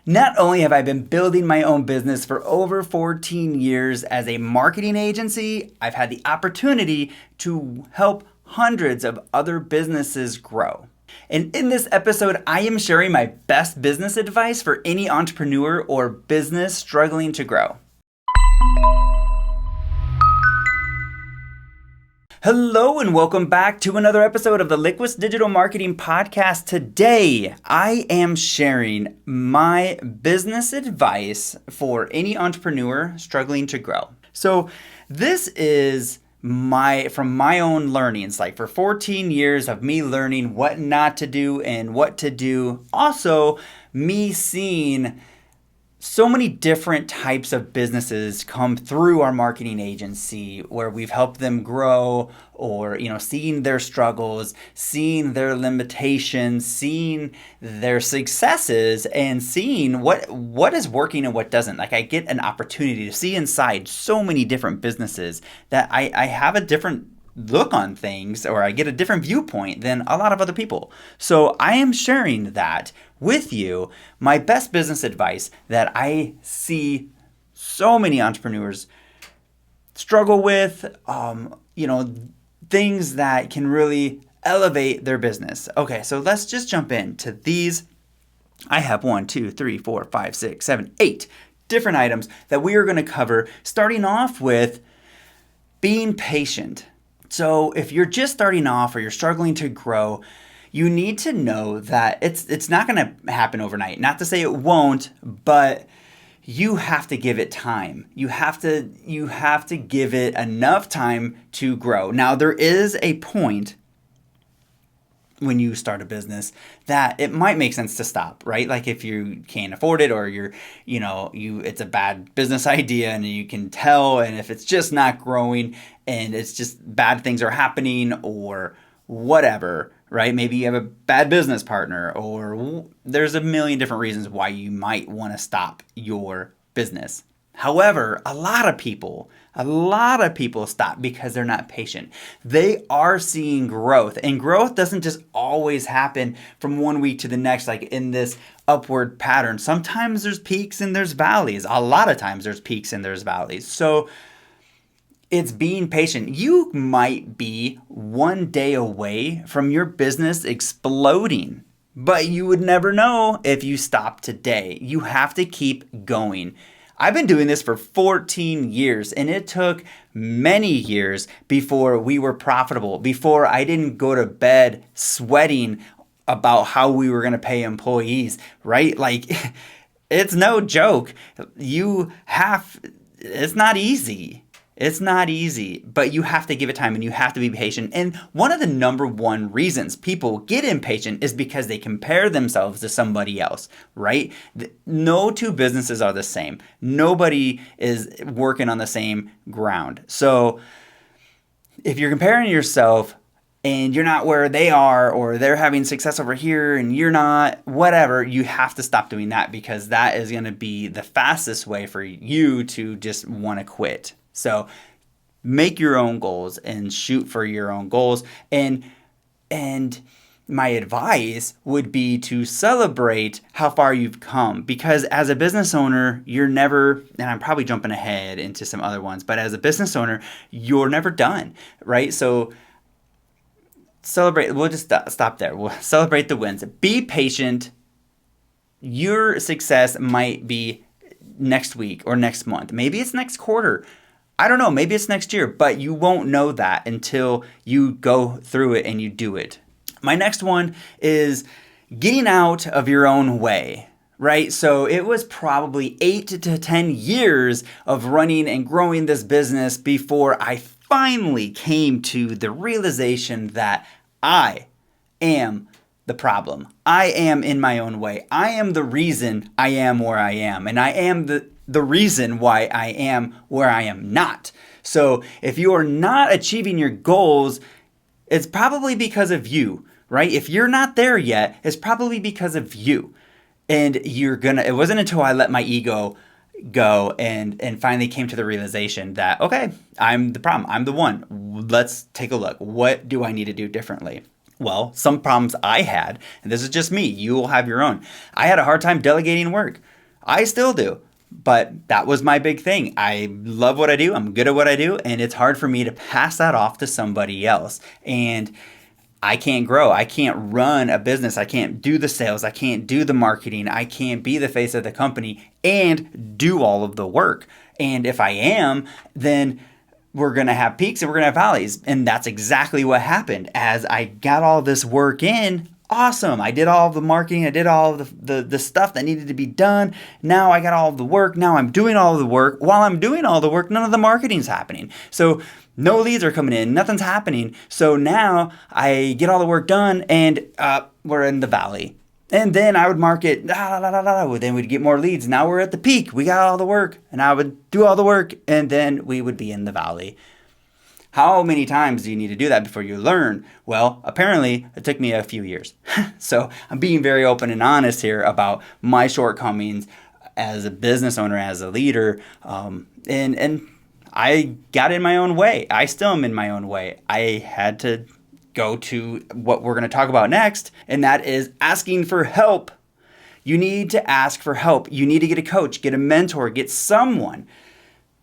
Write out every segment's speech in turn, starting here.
Not only have I been building my own business for over 14 years as a marketing agency, I've had the opportunity to help hundreds of other businesses grow. And in this episode, I am sharing my best business advice for any entrepreneur or business struggling to grow. Hello and welcome back to another episode of the Liquid Digital Marketing Podcast. Today, I am sharing my business advice for any entrepreneur struggling to grow. So this is from my own learnings, like for 14 years of me learning what not to do and what to do. Also, me seeing so many different types of businesses come through our marketing agency where we've helped them grow, or seeing their struggles, seeing their limitations, seeing their successes, and seeing what is working and what doesn't. Like, I get an opportunity to see inside so many different businesses that I have a different look on things, or I get a different viewpoint than a lot of other people. So I am sharing that with you, my best business advice that I see so many entrepreneurs struggle with, things that can really elevate their business. Okay, so let's just jump into these. I have 1, 2, 3, 4, 5, 6, 7, 8 different items that we are going to cover, starting off with being patient. So if you're just starting off or you're struggling to grow, you need to know that it's not going to happen overnight. Not to say it won't, but you have to give it time. You have to give it enough time to grow. Now, there is a point when you start a business that it might make sense to stop, right? Like if you can't afford it, or it's a bad business idea and you can tell, and if it's just not growing and it's just bad things are happening or whatever, right? Maybe you have a bad business partner, or there's a million different reasons why you might want to stop your business. However, a lot of people stop because they're not patient. They are seeing growth, and growth doesn't just always happen from one week to the next, like in this upward pattern. Sometimes there's peaks and there's valleys. A lot of times there's peaks and there's valleys. So it's being patient. You might be one day away from your business exploding, but you would never know if you stopped today. You have to keep going. I've been doing this for 14 years, and it took many years before we were profitable, before I didn't go to bed sweating about how we were going to pay employees, right? Like, it's no joke. It's not easy. It's not easy, but you have to give it time and you have to be patient. And one of the number one reasons people get impatient is because they compare themselves to somebody else, right? No two businesses are the same. Nobody is working on the same ground. So if you're comparing yourself and you're not where they are, or they're having success over here and you're not, whatever, you have to stop doing that, because that is going to be the fastest way for you to just want to quit. So make your own goals and shoot for your own goals. And my advice would be to celebrate how far you've come, because as a business owner, you're never, and I'm probably jumping ahead into some other ones, but as a business owner, you're never done, right? So celebrate. We'll just stop there. We'll celebrate the wins. Be patient. Your success might be next week or next month. Maybe it's next quarter. I don't know, maybe it's next year, but you won't know that until you go through it and you do it. My next one is getting out of your own way, right? So it was probably 8 to 10 years of running and growing this business before I finally came to the realization that I am the problem. I am in my own way. I am the reason I am where I am, and I am the reason why I am where I am not. So if you are not achieving your goals, it's probably because of you, right? If you're not there yet, it's probably because of you. And it wasn't until I let my ego go and finally came to the realization that, okay, I'm the problem. I'm the one. Let's take a look. What do I need to do differently? Well, some problems I had, and this is just me, you will have your own. I had a hard time delegating work. I still do. But that was my big thing. I love what I do. I'm good at what I do. And it's hard for me to pass that off to somebody else. And I can't grow. I can't run a business. I can't do the sales. I can't do the marketing. I can't be the face of the company and do all of the work. And if I am, then we're going to have peaks and we're going to have valleys. And that's exactly what happened. As I got all this work in, awesome. I did all of the marketing. I did all of the stuff that needed to be done. Now I got all of the work. Now I'm doing all of the work. While I'm doing all the work, none of the marketing's happening. So no leads are coming in. Nothing's happening. So now I get all the work done and we're in the valley. And then I would market, then we'd get more leads. Now we're at the peak. We got all the work. And I would do all the work. And then we would be in the valley. How many times do you need to do that before you learn? Well, apparently it took me a few years. So I'm being very open and honest here about my shortcomings as a business owner, as a leader. And I got in my own way. I still am in my own way. I had to go to what we're going to talk about next, and that is asking for help. You need to ask for help. You need to get a coach, get a mentor, get someone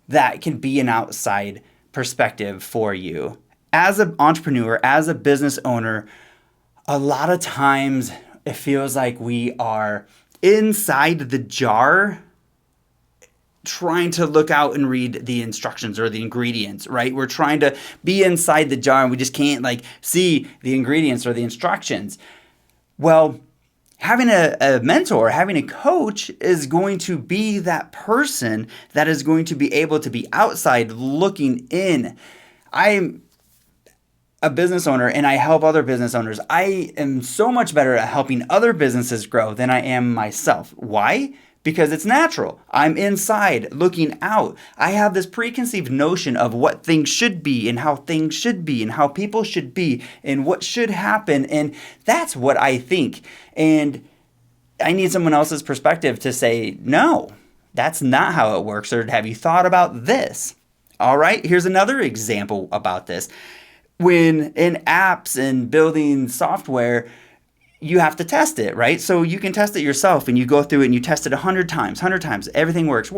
that can be an outside perspective for you. As an entrepreneur, as a business owner, a lot of times it feels like we are inside the jar trying to look out and read the instructions or the ingredients, right? We're trying to be inside the jar and we just can't see the ingredients or the instructions. Well, having a mentor, having a coach is going to be that person that is going to be able to be outside looking in. I'm a business owner and I help other business owners. I am so much better at helping other businesses grow than I am myself. Why? Because it's natural. I'm inside looking out. I have this preconceived notion of what things should be and how things should be and how people should be and what should happen. And that's what I think. And I need someone else's perspective to say, no, that's not how it works. Or have you thought about this? All right, here's another example about this. When in apps and building software, you have to test it, right? So you can test it yourself and you go through it and you test it 100 times. Everything works.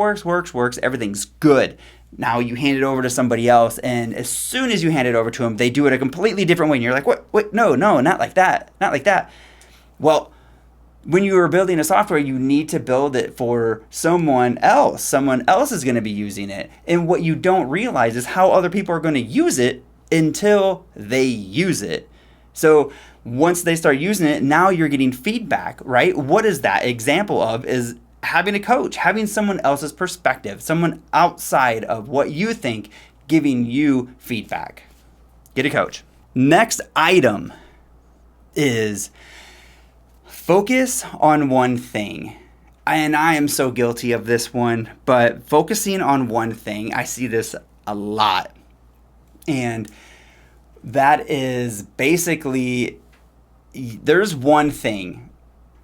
Everything's good. Now you hand it over to somebody else, and as soon as you hand it over to them, they do it a completely different way. And you're like, what? No, not like that. Well, when you are building a software, you need to build it for someone else. Someone else is going to be using it. And what you don't realize is how other people are going to use it until they use it. So once they start using it, now you're getting feedback, right? What is that example of? Is having a coach, having someone else's perspective, someone outside of what you think, giving you feedback. Get a coach. Next item is focus on one thing. And I am so guilty of this one, but focusing on one thing, I see this a lot. And that is basically, there's one thing.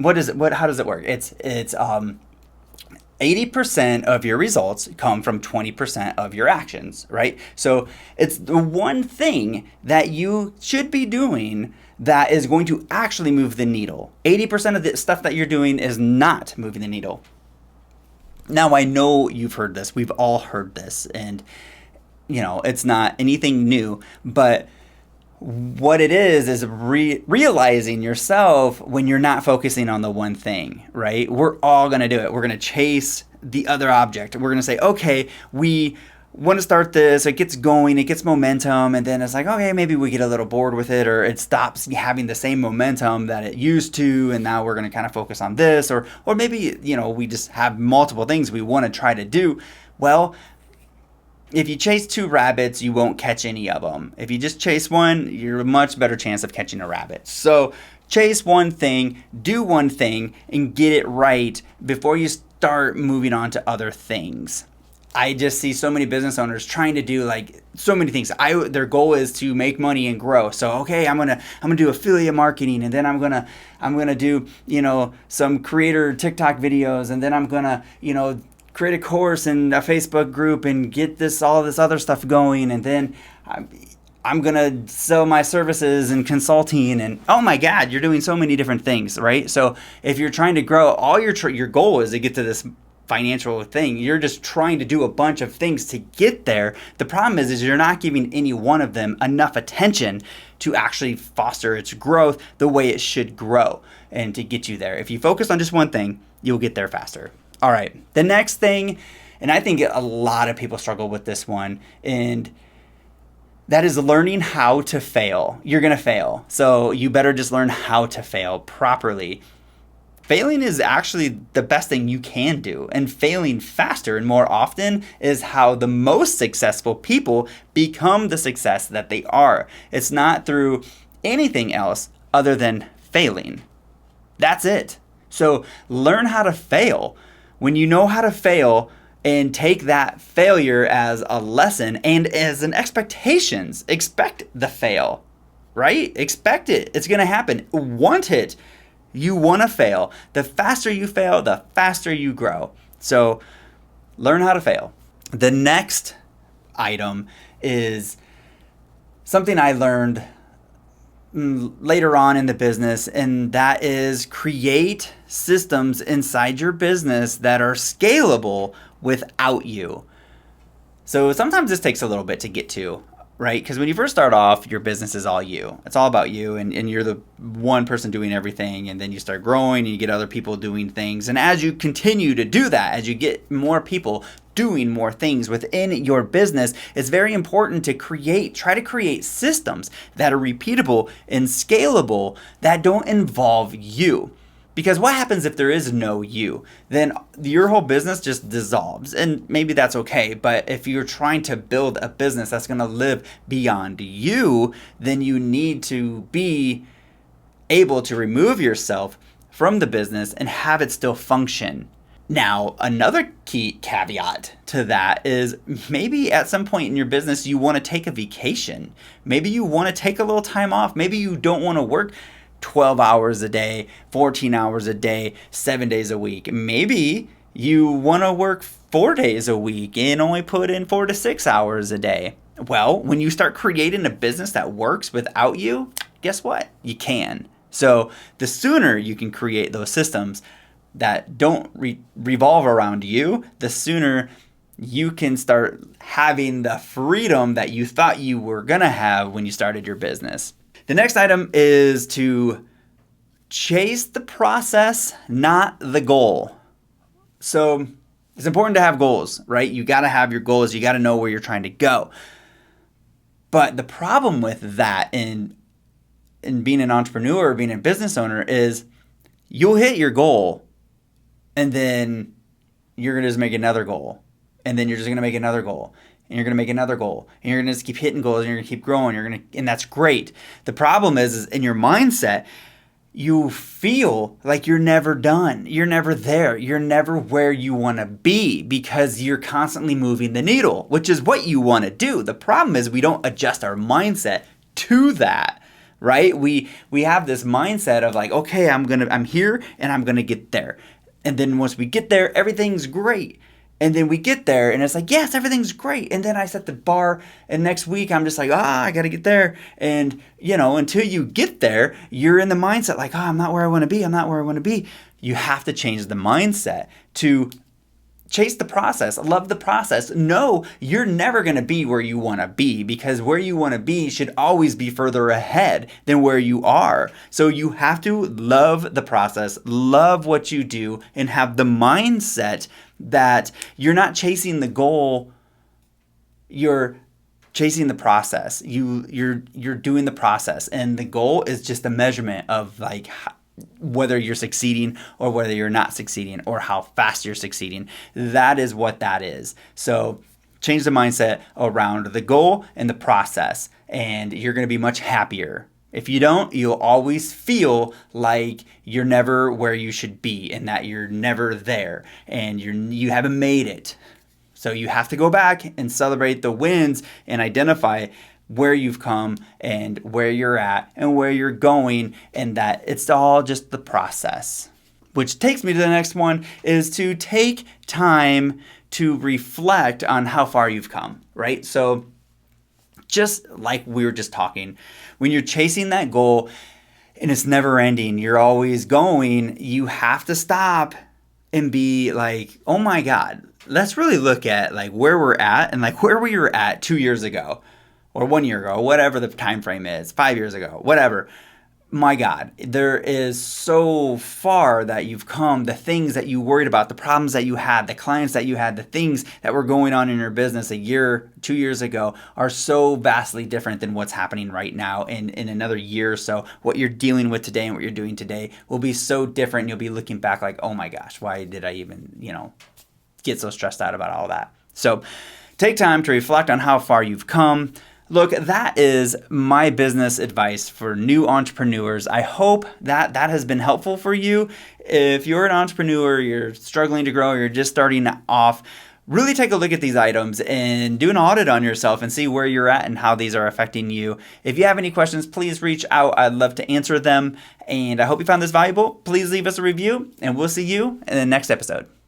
How does it work? It's 80% of your results come from 20% of your actions, right? So it's the one thing that you should be doing that is going to actually move the needle. 80% of the stuff that you're doing is not moving the needle. Now, I know you've heard this. We've all heard this. And, it's not anything new. But what it is realizing yourself when you're not focusing on the one thing, right? We're all going to do it. We're going to chase the other object. We're going to say, okay, we want to start this. It gets going. It gets momentum. And then it's like, okay, maybe we get a little bored with it, or it stops having the same momentum that it used to. And now we're going to kind of focus on this, or maybe, we just have multiple things we want to try to do. Well, if you chase two rabbits, you won't catch any of them. If you just chase one, you're a much better chance of catching a rabbit. So chase one thing, do one thing, and get it right before you start moving on to other things. I just see so many business owners trying to do so many things. Their goal is to make money and grow. So okay, I'm gonna do affiliate marketing, and then I'm gonna do some creator TikTok videos, and then I'm gonna create a course in a Facebook group and get all this other stuff going. And then I'm going to sell my services and consulting, and oh my God, you're doing so many different things, right? So if you're trying to grow, all your goal is to get to this financial thing. You're just trying to do a bunch of things to get there. The problem is you're not giving any one of them enough attention to actually foster its growth the way it should grow and to get you there. If you focus on just one thing, you'll get there faster. All right. The next thing, and I think a lot of people struggle with this one, and that is learning how to fail. You're going to fail. So you better just learn how to fail properly. Failing is actually the best thing you can do, and failing faster and more often is how the most successful people become the success that they are. It's not through anything else other than failing. That's it. So learn how to fail. When you know how to fail, and take that failure as a lesson and as an expectations. Expect the fail, right? Expect it. It's going to happen. Want it. You want to fail. The faster you fail, the faster you grow. So learn how to fail. The next item is something I learned later on in the business, and that is create systems inside your business that are scalable without you. So sometimes this takes a little bit to get to, right? Because when you first start off, your business is all you. It's all about you, and you're the one person doing everything, and then you start growing and you get other people doing things. And as you continue to do that, as you get more people doing more things within your business, it's very important to try to create systems that are repeatable and scalable that don't involve you. Because what happens if there is no you? Then your whole business just dissolves. And maybe that's okay. But if you're trying to build a business that's going to live beyond you, then you need to be able to remove yourself from the business and have it still function. Now, another key caveat to that is maybe at some point in your business, you want to take a vacation. Maybe you want to take a little time off. Maybe you don't want to work 12 hours a day, 14 hours a day, 7 days a week. Maybe you want to work 4 days a week and only put in 4 to 6 hours a day. Well, when you start creating a business that works without you, guess what? You can. So the sooner you can create those systems that don't revolve around you, the sooner you can start having the freedom that you thought you were going to have when you started your business. The next item is to chase the process, not the goal. So it's important to have goals, right? You got to have your goals. You got to know where you're trying to go. But the problem with that in being an entrepreneur or being a business owner is you'll hit your goal, and then you're going to just make another goal. And then you're just going to make another goal. And you're going to make another goal. And you're going to just keep hitting goals. And you're going to keep growing. And that's great. The problem is in your mindset, you feel like you're never done. You're never there. You're never where you want to be because you're constantly moving the needle, which is what you want to do. The problem is we don't adjust our mindset to that. Right? We have this mindset of like, okay, I'm here and I'm going to get there. And then once we get there, everything's great. And then we get there and it's like, yes, everything's great. And then I set the bar and next week I'm just like, I got to get there. And, until you get there, you're in the mindset like, I'm not where I want to be. I'm not where I want to be. You have to change the mindset to chase the process, love the process. No, you're never going to be where you want to be because where you want to be should always be further ahead than where you are. So you have to love the process, love what you do, and have the mindset that you're not chasing the goal, you're chasing the process. You're doing the process, and the goal is just a measurement of like whether you're succeeding or whether you're not succeeding or how fast you're succeeding. That is what that is. So change the mindset around the goal and the process, and you're going to be much happier. If you don't, you'll always feel like you're never where you should be and that you're never there and you haven't made it. So you have to go back and celebrate the wins and identify where you've come and where you're at and where you're going, and that it's all just the process. Which takes me to the next one, is to take time to reflect on how far you've come, right? So just like we were just talking. When you're chasing that goal and it's never ending, you're always going, you have to stop and be like, oh my God, let's really look at like where we're at and like where we were at 2 years ago or 1 year ago, whatever the time frame is, 5 years ago, whatever. My God, there is so far that you've come, the things that you worried about, the problems that you had, the clients that you had, the things that were going on in your business a year, 2 years ago are so vastly different than what's happening right now. In another year or so, what you're dealing with today and what you're doing today will be so different. You'll be looking back like, oh my gosh, why did I even, get so stressed out about all that? So take time to reflect on how far you've come. Look, that is my business advice for new entrepreneurs. I hope that has been helpful for you. If you're an entrepreneur, you're struggling to grow, you're just starting off, really take a look at these items and do an audit on yourself and see where you're at and how these are affecting you. If you have any questions, please reach out. I'd love to answer them. And I hope you found this valuable. Please leave us a review, and we'll see you in the next episode.